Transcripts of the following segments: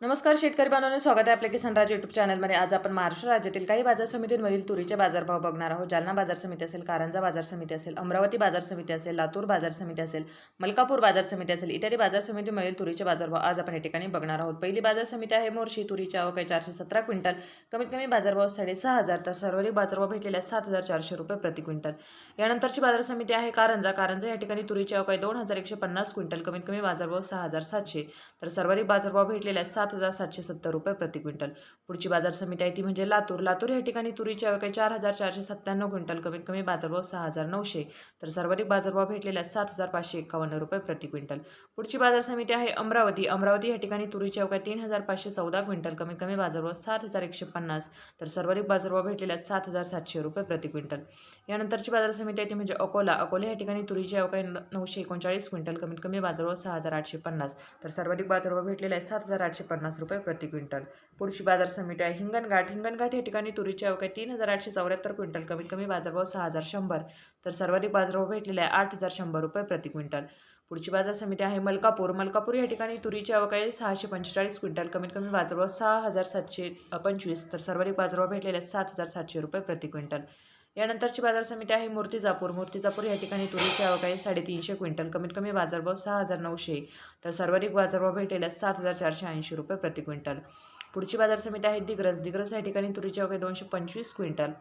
नमस्कार शेतकरी बांधवांनो, स्वागत आहे आपल्या किसान राज यूट्यूब चॅनलमध्ये। आज आपण महाराष्ट्र राज्यातील काही बाजार समितींमधील तुरीचे बाजारभाव बघणार आहोत। जालना बाजार समिती असेल, कारंजा बाजार समिती असेल, अमरावती बाजार समिती असेल, लातूर बाजार समिती असेल, मलकापूर बाजार समिती असेल, इत्यादी बाजार समितीमधील तुरीचे बाजारभाव आज आपण या ठिकाणी बघणार आहोत। पहिली बाजार समिती आहे मोर्शी। तुरीची आवक आहे 417 क्विंटल, कमीत कमी बाजारभाव 6,500 तर सर्वाधिक बाजारभाव भेटलेला आहे 7,400 रुपये प्रति क्विंटल। यानंतरची बाजार समिती आहे कारंजा। कारंजा या ठिकाणी तुरीची आवक आहे 2,150 क्विंटल, कमीत कमी बाजारभाव 6,700 तर सर्वाधिक बाजारभाव भेटलेला आहे 7,770 रुपये प्रति क्विंटल। पुढची बाजार समिती आहे ती म्हणजे लातूर। लातूर या ठिकाणी तुरीची आवक आहे 4,497 क्विंटल, कमीत कमी बाजारभाव 6,900 तर सर्वाधिक बाजारभाव भेटलेला आहे 7,551 रुपये प्रति क्विंटल। पुढची बाजार समिती आहे अमरावती। अमरावती या ठिकाणी तुरीची आवक आहे 3,514 क्विंटल, कमीत कमी बाजारभाव 7,150 तर सर्वाधिक बाजारभाव भेटलेला आहे 7,700 रुपये प्रति क्विंटल। यानंतरची बाजार समिती आहे ती म्हणजे अकोला। अकोला या ठिकाणी तुरीची आवक आहे 939 क्विंटल, कमीत कमी बाजारभाव 6,850 तर सर्वाधिक बाजारभाव भेटलेला आहे 7,850 रुपये प्रति क्विंटल। पुढची बाजार समिती आहे हिंगणघाट। हिंगणघाट या ठिकाणी तुरीची आवक आहे 3,874 क्विंटल, कमीत कमी बाजारभाव 6,100 तर सर्वाधिक बाजारभाव भेटलेला आहे 8,100 रुपये प्रति क्विंटल। पुढची बाजार समिती आहे मलकापूर। मलकापूर या ठिकाणी तुरीची आवक आहे 645 क्विंटल, कमीत कमी बाजारभाव 6,725 तर सर्वाधिक बाजारभाव भेटलेला आहे 7,700 रुपये प्रति क्विंटल। यानंतरची बाजार समिती आहे मूर्तिजापूर। मूर्तिजापूर या ठिकाणी तुरीची आवक आहे 350 क्विंटल, कमीत कमी बाजारभाव 6,900 तर सर्वाधिक बाजारभाव भेटलेला 7,480 रुपये प्रति क्विंटल। पुढची बाजार समिती आहे दिग्रस। दिग्रस या ठिकाणी तुरीची आवक आहे 225 क्विंटल,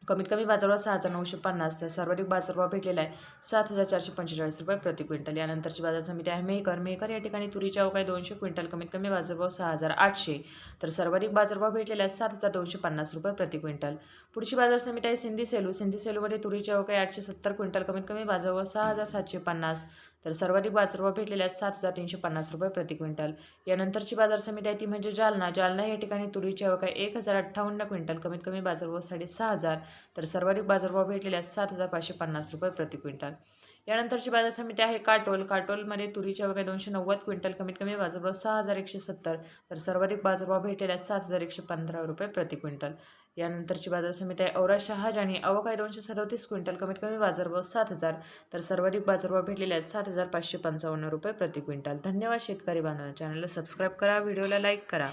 कमीत कमी बाजारभाव 6,950 तर सर्वाधिक बाजारभाव भेटलेला आहे 7,445 रुपये प्रति क्विंटल। यानंतरची बाजार समिती आहे मेहकर। मेहकर या ठिकाणी तुरीची आवक आहे 200 क्विंटल, कमीत कमी बाजारभाव 6,800 तर सर्वाधिक बाजारभाव भेटलेला आहे 7,250 रुपये प्रति क्विंटल। पुढची बाजार समिती आहे सिंधी सेलू। सिंधी सेलूमध्ये तुरीची आवक आहे 870 क्विंटल, कमीत कमी बाजारभाव 6,750 तर सर्वाधिक बाजारभाव भेटलेला आहे 7,350 रुपये प्रति क्विंटल। यानंतरची बाजार समिती आहे ती म्हणजे जालना। जालना या ठिकाणी तुरीची आवक आहे 1,058 क्विंटल, कमीत कमी बाजारभाव 6,500 तर सर्वाधिक बाजारभाव भेटलेला आहे 7,550 रुपये प्रति क्विंटल। यानंतरची बाजार समिती आहे काटोल। काटोलमध्ये तुरीची आवक आहे 290 क्विंटल, कमीत कमी बाजारभाव 6,170 तर सर्वाधिक बाजारभाव भेटलेला आहे 7,115 रुपये प्रति क्विंटल। यानंतरची बाजार समिती आहे औरा शहाजानी। आवक आहे 237 क्विंटल, कमीत कमी बाजारभाव 7,000 तर सर्वाधिक बाजारभाव भेटलेला आहे 7,555 रुपये प्रति क्विंटल। धन्यवाद शेतकरी बांधवांनो, चॅनलला सबस्क्राईब करा, व्हिडिओला लाईक करा।